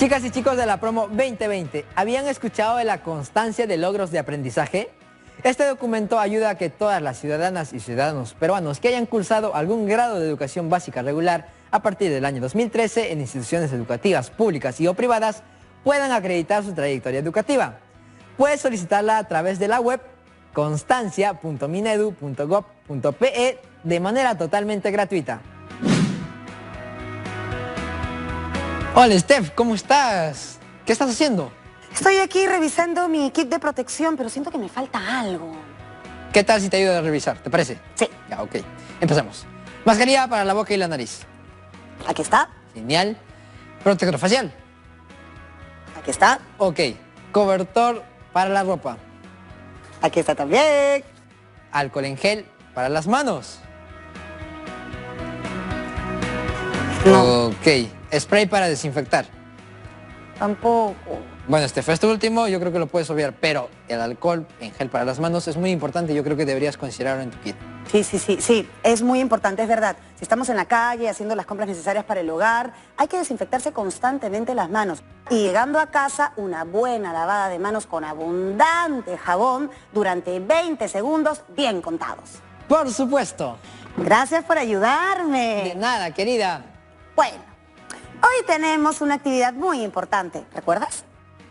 Chicas y chicos de la promo 2020, ¿habían escuchado de la constancia de logros de aprendizaje? Este documento ayuda a que todas las ciudadanas y ciudadanos peruanos que hayan cursado algún grado de educación básica regular a partir del año 2013 en instituciones educativas públicas y o privadas puedan acreditar su trayectoria educativa. Puedes solicitarla a través de la web constancia.minedu.gov.pe de manera totalmente gratuita. Hola Steph, ¿cómo estás? ¿Qué estás haciendo? Estoy aquí revisando mi kit de protección, pero siento que me falta algo. ¿Qué tal si te ayudo a revisar? ¿Te parece? Sí. Ya, ok. Empezamos. Mascarilla para la boca y la nariz. Aquí está. Genial. Protector facial. Aquí está. Ok. Cobertor para la ropa. Aquí está también. Alcohol en gel para las manos. No. Ok. Spray para desinfectar. Tampoco. Bueno, este fue este último, yo creo que lo puedes obviar, pero el alcohol en gel para las manos es muy importante y yo creo que deberías considerarlo en tu kit. Sí, es muy importante, es verdad. Si estamos en la calle haciendo las compras necesarias para el hogar, hay que desinfectarse constantemente las manos. Y llegando a casa, una buena lavada de manos con abundante jabón durante 20 segundos bien contados. Por supuesto. Gracias por ayudarme. De nada, querida. Bueno, hoy tenemos una actividad muy importante, ¿recuerdas?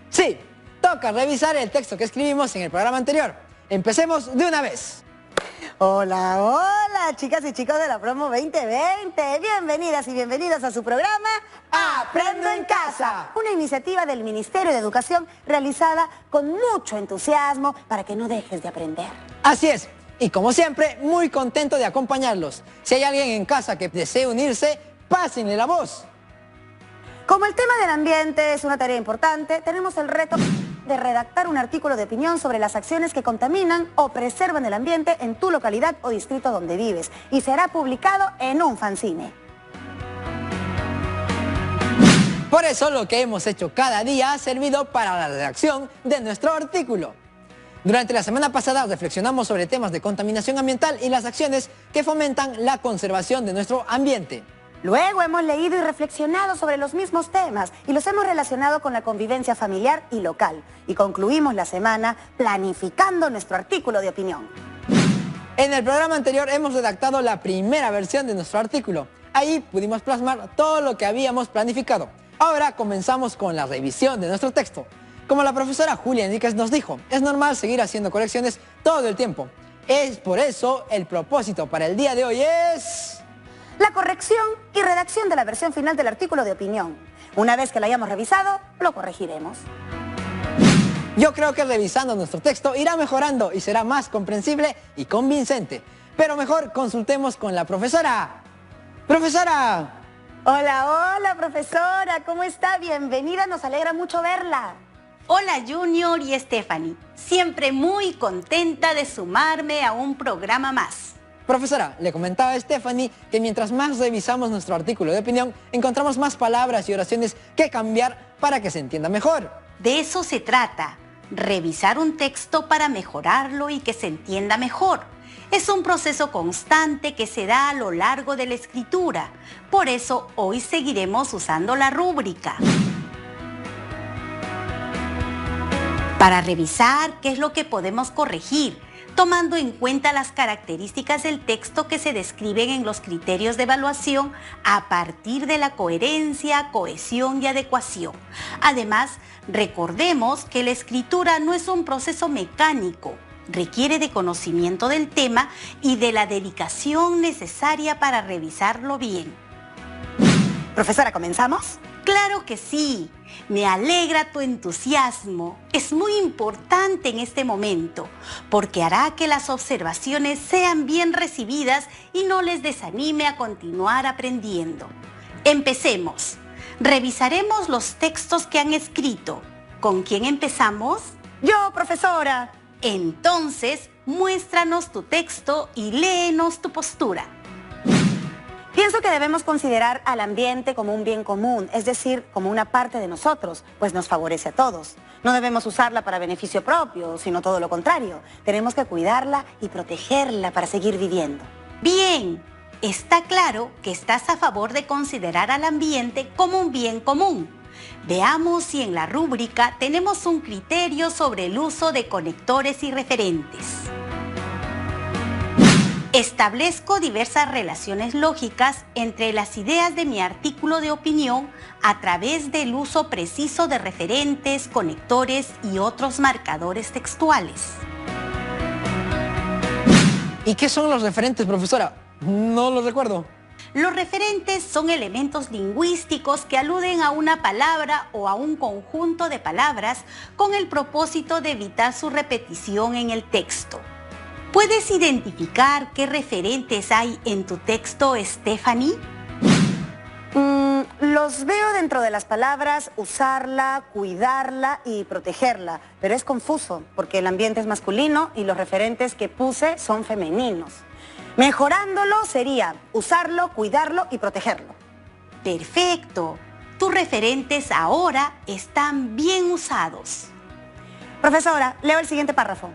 Sí, toca revisar el texto que escribimos en el programa anterior. Empecemos de una vez. Hola, hola, chicas y chicos de la promo 2020. Bienvenidas y bienvenidos a su programa Aprendo en Casa. Una iniciativa del Ministerio de Educación realizada con mucho entusiasmo para que no dejes de aprender. Así es. Y como siempre, muy contento de acompañarlos. Si hay alguien en casa que desee unirse, pásenle la voz. Como el tema del ambiente es una tarea importante, tenemos el reto de redactar un artículo de opinión sobre las acciones que contaminan o preservan el ambiente en tu localidad o distrito donde vives y será publicado en un fanzine. Por eso lo que hemos hecho cada día ha servido para la redacción de nuestro artículo. Durante la semana pasada reflexionamos sobre temas de contaminación ambiental y las acciones que fomentan la conservación de nuestro ambiente. Luego hemos leído y reflexionado sobre los mismos temas y los hemos relacionado con la convivencia familiar y local. Y concluimos la semana planificando nuestro artículo de opinión. En el programa anterior hemos redactado la primera versión de nuestro artículo. Ahí pudimos plasmar todo lo que habíamos planificado. Ahora comenzamos con la revisión de nuestro texto. Como la profesora Julia Enríquez nos dijo, es normal seguir haciendo correcciones todo el tiempo. Es por eso el propósito para el día de hoy es la corrección y redacción de la versión final del artículo de opinión. Una vez que la hayamos revisado, lo corregiremos. Yo creo que revisando nuestro texto irá mejorando y será más comprensible y convincente. Pero mejor consultemos con la profesora. ¡Profesora! Hola, hola, profesora. ¿Cómo está? Bienvenida, nos alegra mucho verla. Hola Junior y Stephanie. Siempre muy contenta de sumarme a un programa más. Profesora, le comentaba a Stephanie que mientras más revisamos nuestro artículo de opinión, encontramos más palabras y oraciones que cambiar para que se entienda mejor. De eso se trata, revisar un texto para mejorarlo y que se entienda mejor. Es un proceso constante que se da a lo largo de la escritura. Por eso hoy seguiremos usando la rúbrica. Para revisar qué es lo que podemos corregir, tomando en cuenta las características del texto que se describen en los criterios de evaluación a partir de la coherencia, cohesión y adecuación. Además, recordemos que la escritura no es un proceso mecánico, requiere de conocimiento del tema y de la dedicación necesaria para revisarlo bien. Profesora, ¿comenzamos? Claro que sí. Me alegra tu entusiasmo. Es muy importante en este momento porque hará que las observaciones sean bien recibidas y no les desanime a continuar aprendiendo. Empecemos. Revisaremos los textos que han escrito. ¿Con quién empezamos? Yo, profesora. Entonces, muéstranos tu texto y léenos tu postura. Pienso que debemos considerar al ambiente como un bien común, es decir, como una parte de nosotros, pues nos favorece a todos. No debemos usarla para beneficio propio, sino todo lo contrario. Tenemos que cuidarla y protegerla para seguir viviendo. Bien, está claro que estás a favor de considerar al ambiente como un bien común. Veamos si en la rúbrica tenemos un criterio sobre el uso de conectores y referentes. Establezco diversas relaciones lógicas entre las ideas de mi artículo de opinión a través del uso preciso de referentes, conectores y otros marcadores textuales. ¿Y qué son los referentes, profesora? No los recuerdo. Los referentes son elementos lingüísticos que aluden a una palabra o a un conjunto de palabras con el propósito de evitar su repetición en el texto. ¿Puedes identificar qué referentes hay en tu texto, Stephanie? Los veo dentro de las palabras usarla, cuidarla y protegerla, pero es confuso porque el ambiente es masculino y los referentes que puse son femeninos. Mejorándolo sería usarlo, cuidarlo y protegerlo. Perfecto. Tus referentes ahora están bien usados. Profesora, leo el siguiente párrafo.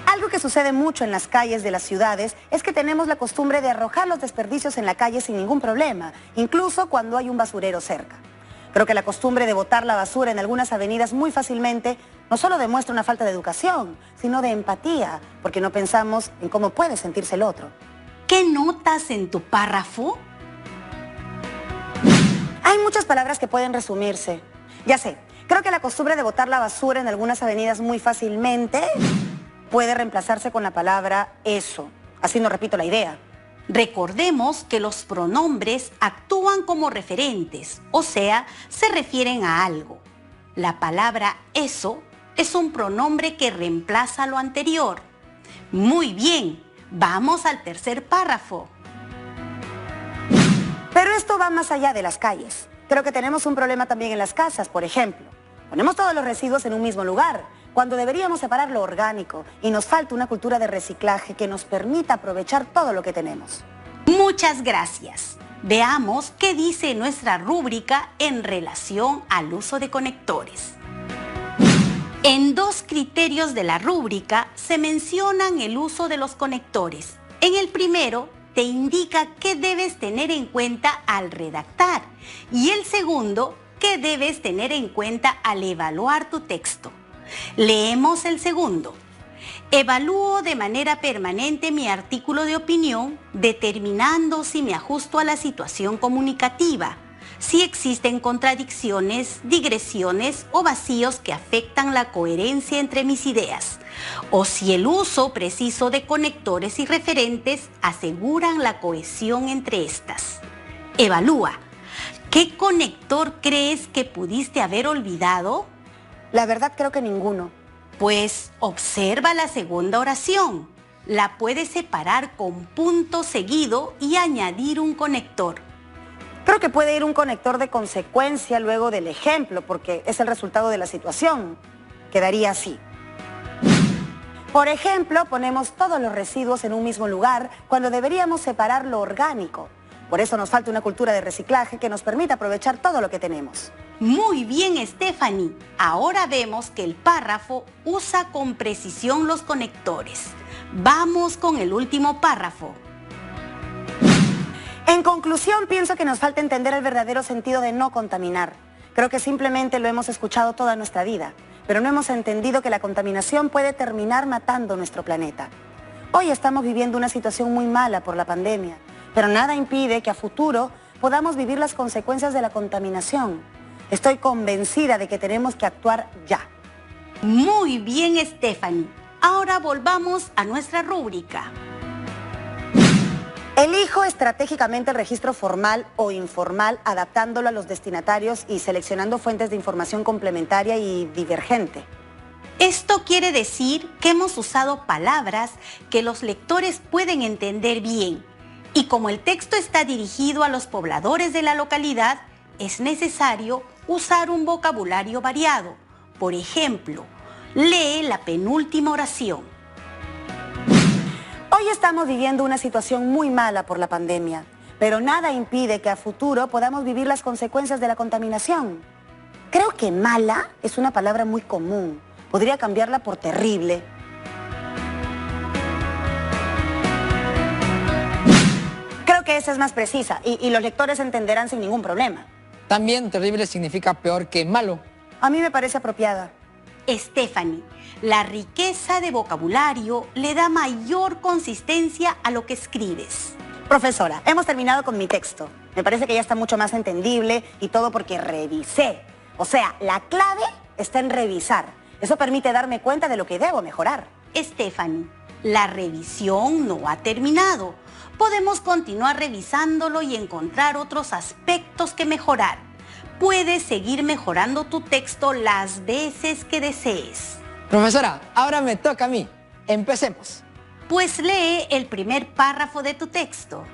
Algo que sucede mucho en las calles de las ciudades es que tenemos la costumbre de arrojar los desperdicios en la calle sin ningún problema, incluso cuando hay un basurero cerca. Creo que la costumbre de botar la basura en algunas avenidas muy fácilmente no solo demuestra una falta de educación, sino de empatía, porque no pensamos en cómo puede sentirse el otro. ¿Qué notas en tu párrafo? Hay muchas palabras que pueden resumirse. Ya sé, creo que la costumbre de botar la basura en algunas avenidas muy fácilmente puede reemplazarse con la palabra eso. Así no repito la idea. Recordemos que los pronombres actúan como referentes, o sea, se refieren a algo. La palabra eso es un pronombre que reemplaza lo anterior. Muy bien, vamos al tercer párrafo. Pero esto va más allá de las calles. Creo que tenemos un problema también en las casas, por ejemplo. Ponemos todos los residuos en un mismo lugar, cuando deberíamos separar lo orgánico y nos falta una cultura de reciclaje que nos permita aprovechar todo lo que tenemos. Muchas gracias. Veamos qué dice nuestra rúbrica en relación al uso de conectores. En dos criterios de la rúbrica se mencionan el uso de los conectores. En el primero, te indica qué debes tener en cuenta al redactar y el segundo, qué debes tener en cuenta al evaluar tu texto. Leemos el segundo. Evalúo de manera permanente mi artículo de opinión, determinando si me ajusto a la situación comunicativa, si existen contradicciones, digresiones o vacíos que afectan la coherencia entre mis ideas, o si el uso preciso de conectores y referentes aseguran la cohesión entre estas. Evalúa. ¿Qué conector crees que pudiste haber olvidado? La verdad creo que ninguno. Pues observa la segunda oración. La puedes separar con punto seguido y añadir un conector. Creo que puede ir un conector de consecuencia luego del ejemplo, porque es el resultado de la situación. Quedaría así. Por ejemplo, ponemos todos los residuos en un mismo lugar cuando deberíamos separar lo orgánico. Por eso nos falta una cultura de reciclaje que nos permita aprovechar todo lo que tenemos. Muy bien, Stephanie. Ahora vemos que el párrafo usa con precisión los conectores. Vamos con el último párrafo. En conclusión, pienso que nos falta entender el verdadero sentido de no contaminar. Creo que simplemente lo hemos escuchado toda nuestra vida, pero no hemos entendido que la contaminación puede terminar matando nuestro planeta. Hoy estamos viviendo una situación muy mala por la pandemia, pero nada impide que a futuro podamos vivir las consecuencias de la contaminación. Estoy convencida de que tenemos que actuar ya. Muy bien, Stephanie. Ahora volvamos a nuestra rúbrica. Elijo estratégicamente el registro formal o informal, adaptándolo a los destinatarios y seleccionando fuentes de información complementaria y divergente. Esto quiere decir que hemos usado palabras que los lectores pueden entender bien. Y como el texto está dirigido a los pobladores de la localidad, es necesario usar un vocabulario variado. Por ejemplo, lee la penúltima oración. Hoy estamos viviendo una situación muy mala por la pandemia, pero nada impide que a futuro podamos vivir las consecuencias de la contaminación. Creo que mala es una palabra muy común. Podría cambiarla por terrible. Creo que esa es más precisa y los lectores entenderán sin ningún problema. También terrible significa peor que malo. A mí me parece apropiada. Stephanie, la riqueza de vocabulario le da mayor consistencia a lo que escribes. Profesora, hemos terminado con mi texto. Me parece que ya está mucho más entendible y todo porque revisé. O sea, la clave está en revisar. Eso permite darme cuenta de lo que debo mejorar. Stephanie, la revisión no ha terminado. Podemos continuar revisándolo y encontrar otros aspectos que mejorar. Puedes seguir mejorando tu texto las veces que desees. Profesora, ahora me toca a mí. Empecemos. Pues lee el primer párrafo de tu texto.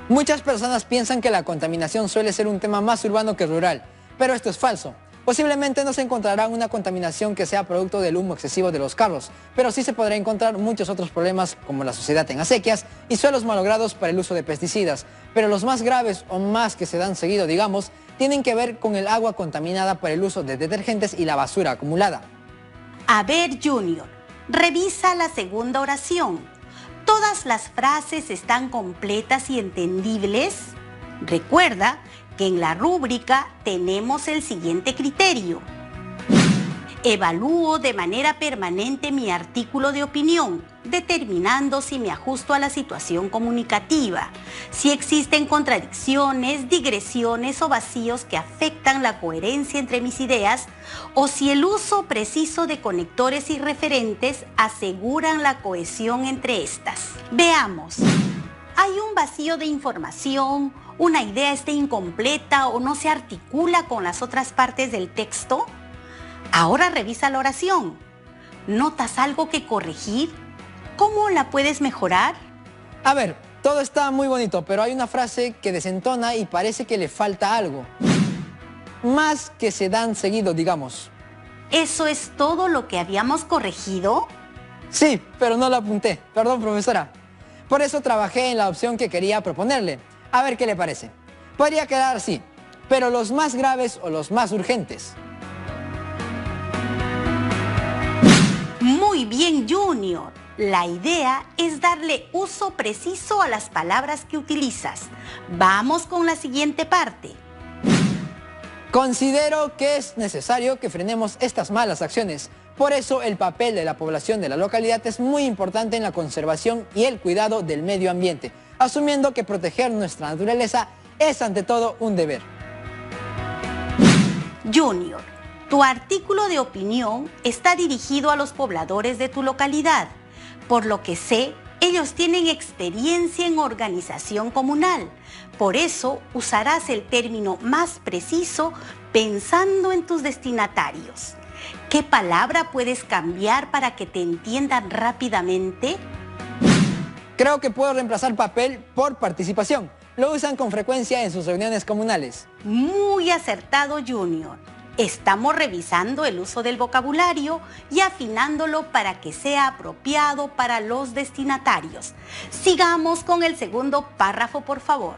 Muchas personas piensan que la contaminación suele ser un tema más urbano que rural, pero esto es falso. Posiblemente no se encontrará una contaminación que sea producto del humo excesivo de los carros, pero sí se podrá encontrar muchos otros problemas como la suciedad en acequias y suelos malogrados por el uso de pesticidas. Pero los más graves o más que se dan seguido, digamos, tienen que ver con el agua contaminada por el uso de detergentes y la basura acumulada. A ver, Junior, revisa la segunda oración. ¿Todas las frases están completas y entendibles? Recuerda que en la rúbrica tenemos el siguiente criterio. Evalúo de manera permanente mi artículo de opinión, determinando si me ajusto a la situación comunicativa, si existen contradicciones, digresiones o vacíos que afectan la coherencia entre mis ideas, o si el uso preciso de conectores y referentes aseguran la cohesión entre estas. Veamos. ¿Hay un vacío de información? ¿Una idea está incompleta o no se articula con las otras partes del texto? Ahora revisa la oración. ¿Notas algo que corregir? ¿Cómo la puedes mejorar? A ver, todo está muy bonito, pero hay una frase que desentona y parece que le falta algo. Más que se dan seguido, digamos. ¿Eso es todo lo que habíamos corregido? Sí, pero no lo apunté. Perdón, profesora. Por eso trabajé en la opción que quería proponerle. A ver qué le parece. Podría quedar así, pero los más graves o los más urgentes. Muy bien, Junior. La idea es darle uso preciso a las palabras que utilizas. Vamos con la siguiente parte. Considero que es necesario que frenemos estas malas acciones. Por eso el papel de la población de la localidad es muy importante en la conservación y el cuidado del medio ambiente, asumiendo que proteger nuestra naturaleza es ante todo un deber. Junior, tu artículo de opinión está dirigido a los pobladores de tu localidad. Por lo que sé, ellos tienen experiencia en organización comunal. Por eso usarás el término más preciso pensando en tus destinatarios. ¿Qué palabra puedes cambiar para que te entiendan rápidamente? Creo que puedo reemplazar papel por participación. Lo usan con frecuencia en sus reuniones comunales. Muy acertado, Junior. Estamos revisando el uso del vocabulario y afinándolo para que sea apropiado para los destinatarios. Sigamos con el segundo párrafo, por favor.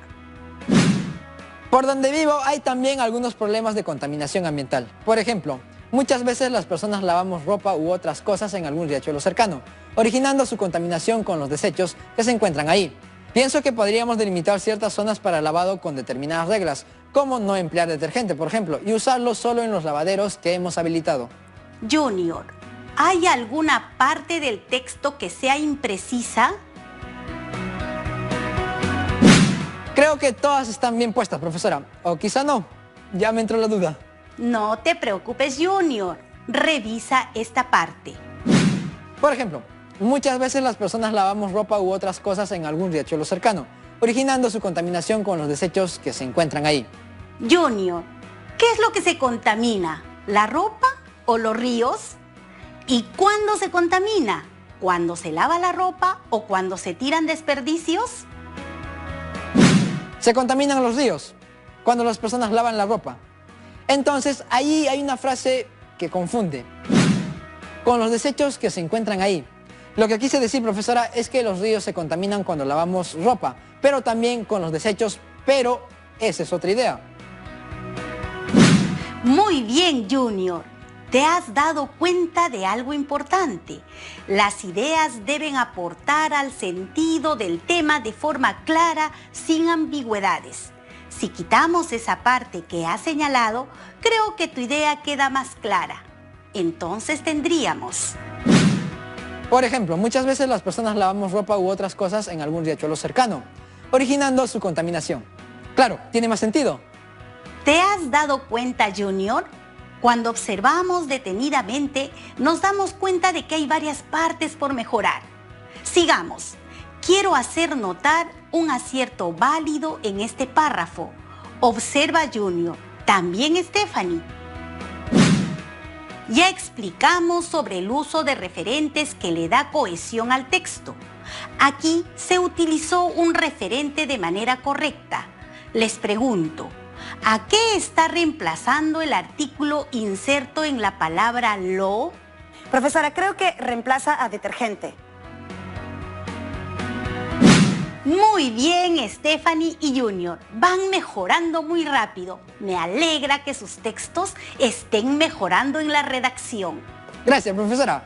Por donde vivo hay también algunos problemas de contaminación ambiental. Por ejemplo, muchas veces las personas lavamos ropa u otras cosas en algún riachuelo cercano, originando su contaminación con los desechos que se encuentran ahí. Pienso que podríamos delimitar ciertas zonas para lavado con determinadas reglas, como no emplear detergente, por ejemplo, y usarlo solo en los lavaderos que hemos habilitado. Junior, ¿hay alguna parte del texto que sea imprecisa? Creo que todas están bien puestas, profesora. O quizá no. Ya me entró la duda. No te preocupes, Junior. Revisa esta parte. Por ejemplo, muchas veces las personas lavamos ropa u otras cosas en algún riachuelo cercano, originando su contaminación con los desechos que se encuentran ahí. Junior, ¿qué es lo que se contamina? ¿La ropa o los ríos? ¿Y cuándo se contamina? ¿Cuando se lava la ropa o cuando se tiran desperdicios? Se contaminan los ríos cuando las personas lavan la ropa. Entonces, ahí hay una frase que confunde. Con los desechos que se encuentran ahí. Lo que quise decir, profesora, es que los ríos se contaminan cuando lavamos ropa, pero también con los desechos, pero esa es otra idea. Muy bien, Junior. Te has dado cuenta de algo importante. Las ideas deben aportar al sentido del tema de forma clara, sin ambigüedades. Si quitamos esa parte que has señalado, creo que tu idea queda más clara. Entonces tendríamos... Por ejemplo, muchas veces las personas lavamos ropa u otras cosas en algún riachuelo cercano, originando su contaminación. Claro, tiene más sentido. ¿Te has dado cuenta, Junior? Cuando observamos detenidamente, nos damos cuenta de que hay varias partes por mejorar. Sigamos. Quiero hacer notar un acierto válido en este párrafo. Observa, Junior. También Stephanie. Ya explicamos sobre el uso de referentes que le da cohesión al texto. Aquí se utilizó un referente de manera correcta. Les pregunto, ¿a qué está reemplazando el artículo inserto en la palabra lo? Profesora, creo que reemplaza a detergente. Muy bien, Stephanie y Junior. Van mejorando muy rápido. Me alegra que sus textos estén mejorando en la redacción. Gracias, profesora.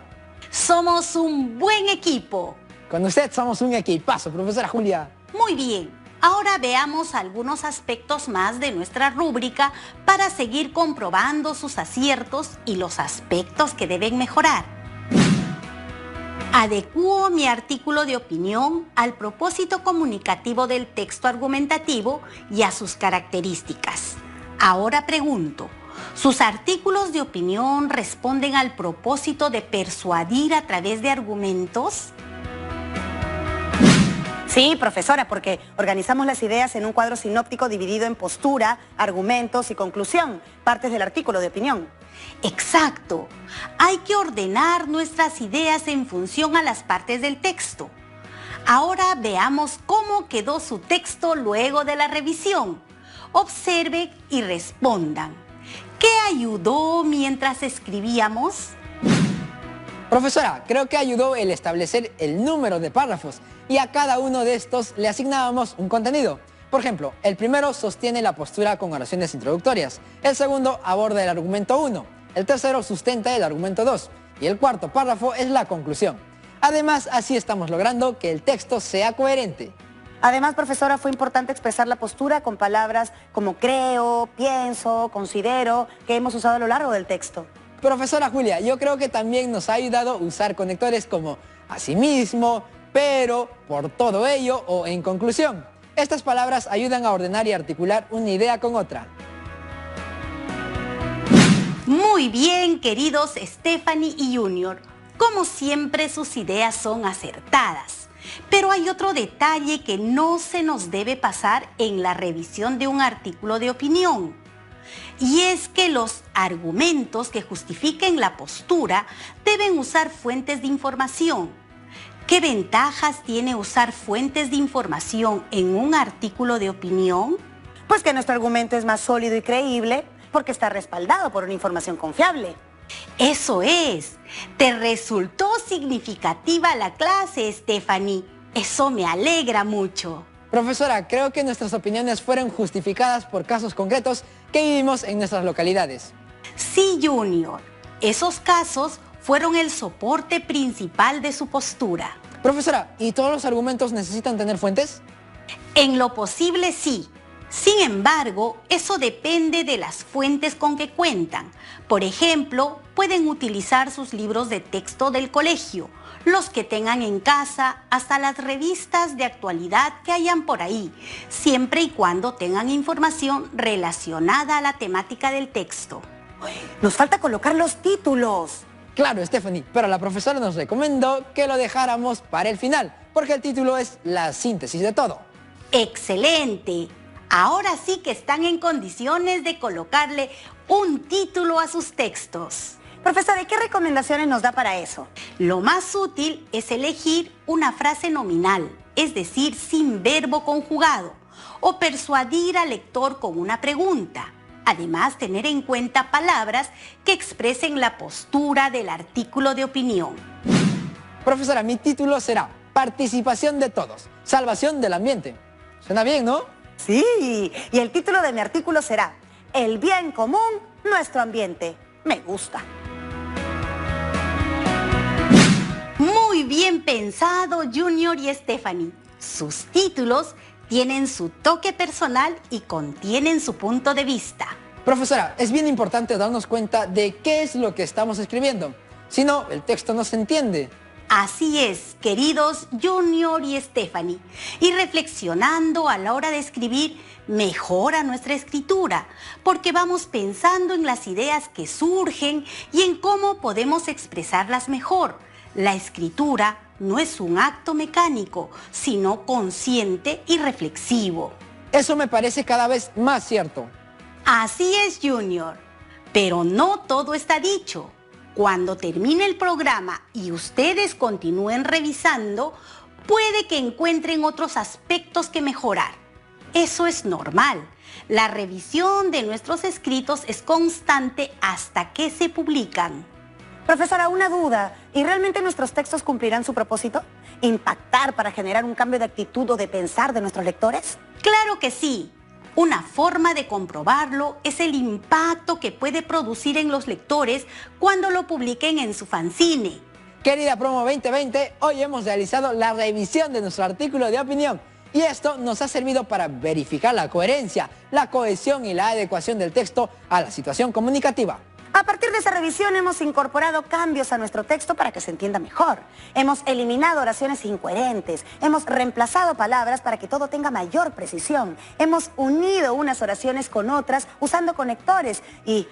Somos un buen equipo. Con usted somos un equipazo, profesora Julia. Muy bien. Ahora veamos algunos aspectos más de nuestra rúbrica para seguir comprobando sus aciertos y los aspectos que deben mejorar. Adecuo mi artículo de opinión al propósito comunicativo del texto argumentativo y a sus características. Ahora pregunto, ¿sus artículos de opinión responden al propósito de persuadir a través de argumentos? Sí, profesora, porque organizamos las ideas en un cuadro sinóptico dividido en postura, argumentos y conclusión, partes del artículo de opinión. Exacto. Hay que ordenar nuestras ideas en función a las partes del texto. Ahora veamos cómo quedó su texto luego de la revisión. Observen y respondan. ¿Qué ayudó mientras escribíamos? Profesora, creo que ayudó el establecer el número de párrafos y a cada uno de estos le asignábamos un contenido. Por ejemplo, el primero sostiene la postura con oraciones introductorias, el segundo aborda el argumento 1, el tercero sustenta el argumento 2 y el cuarto párrafo es la conclusión. Además, así estamos logrando que el texto sea coherente. Además, profesora, fue importante expresar la postura con palabras como creo, pienso, considero, que hemos usado a lo largo del texto. Profesora Julia, yo creo que también nos ha ayudado a usar conectores como asimismo, pero, por todo ello o en conclusión. Estas palabras ayudan a ordenar y articular una idea con otra. Muy bien, queridos Stephanie y Junior. Como siempre, sus ideas son acertadas. Pero hay otro detalle que no se nos debe pasar en la revisión de un artículo de opinión. Y es que los argumentos que justifiquen la postura deben usar fuentes de información. ¿Qué ventajas tiene usar fuentes de información en un artículo de opinión? Pues que nuestro argumento es más sólido y creíble porque está respaldado por una información confiable. Eso es. Te resultó significativa la clase, Stephanie. Eso me alegra mucho. Profesora, creo que nuestras opiniones fueron justificadas por casos concretos que vivimos en nuestras localidades. Sí, Junior. Esos casos fueron el soporte principal de su postura. Profesora, ¿y todos los argumentos necesitan tener fuentes? En lo posible, sí. Sin embargo, eso depende de las fuentes con que cuentan. Por ejemplo, pueden utilizar sus libros de texto del colegio, los que tengan en casa, hasta las revistas de actualidad que hayan por ahí, siempre y cuando tengan información relacionada a la temática del texto. Nos falta colocar los títulos. Claro, Stephanie, pero la profesora nos recomendó que lo dejáramos para el final, porque el título es la síntesis de todo. ¡Excelente! Ahora sí que están en condiciones de colocarle un título a sus textos. Profesora, ¿y qué recomendaciones nos da para eso? Lo más útil es elegir una frase nominal, es decir, sin verbo conjugado, o persuadir al lector con una pregunta. Además, tener en cuenta palabras que expresen la postura del artículo de opinión. Profesora, mi título será Participación de todos, salvación del ambiente. Suena bien, ¿no? Sí, y el título de mi artículo será El bien común, nuestro ambiente. Me gusta. Muy bien pensado, Junior y Stephanie. Sus títulos tienen su toque personal y contienen su punto de vista. Profesora, es bien importante darnos cuenta de qué es lo que estamos escribiendo. Si no, el texto no se entiende. Así es, queridos Junior y Stephanie. Y reflexionando a la hora de escribir, mejora nuestra escritura, porque vamos pensando en las ideas que surgen y en cómo podemos expresarlas mejor. La escritura no es un acto mecánico, sino consciente y reflexivo. Eso me parece cada vez más cierto. Así es, Junior. Pero no todo está dicho. Cuando termine el programa y ustedes continúen revisando, puede que encuentren otros aspectos que mejorar. Eso es normal. La revisión de nuestros escritos es constante hasta que se publican. Profesora, una duda. ¿Y realmente nuestros textos cumplirán su propósito? ¿Impactar para generar un cambio de actitud o de pensar de nuestros lectores? Claro que sí. Una forma de comprobarlo es el impacto que puede producir en los lectores cuando lo publiquen en su fanzine. Querida Promo 2020, hoy hemos realizado la revisión de nuestro artículo de opinión y esto nos ha servido para verificar la coherencia, la cohesión y la adecuación del texto a la situación comunicativa. A partir de esa revisión hemos incorporado cambios a nuestro texto para que se entienda mejor. Hemos eliminado oraciones incoherentes, hemos reemplazado palabras para que todo tenga mayor precisión. Hemos unido unas oraciones con otras usando conectores y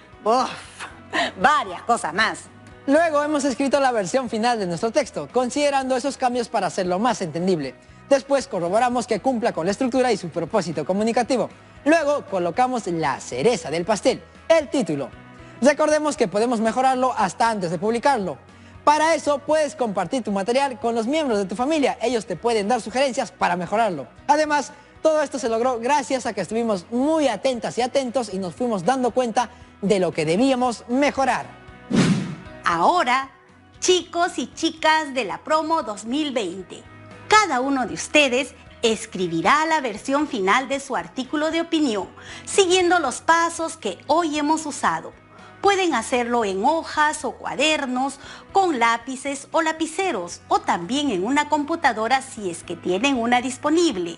varias cosas más. Luego hemos escrito la versión final de nuestro texto, considerando esos cambios para hacerlo más entendible. Después corroboramos que cumpla con la estructura y su propósito comunicativo. Luego colocamos la cereza del pastel, el título. Recordemos que podemos mejorarlo hasta antes de publicarlo. Para eso puedes compartir tu material con los miembros de tu familia. Ellos te pueden dar sugerencias para mejorarlo. Además, todo esto se logró gracias a que estuvimos muy atentas y atentos y nos fuimos dando cuenta de lo que debíamos mejorar. Ahora, chicos y chicas de la Promo 2020, cada uno de ustedes escribirá la versión final de su artículo de opinión, siguiendo los pasos que hoy hemos usado. Pueden hacerlo en hojas o cuadernos, con lápices o lapiceros, o también en una computadora si es que tienen una disponible.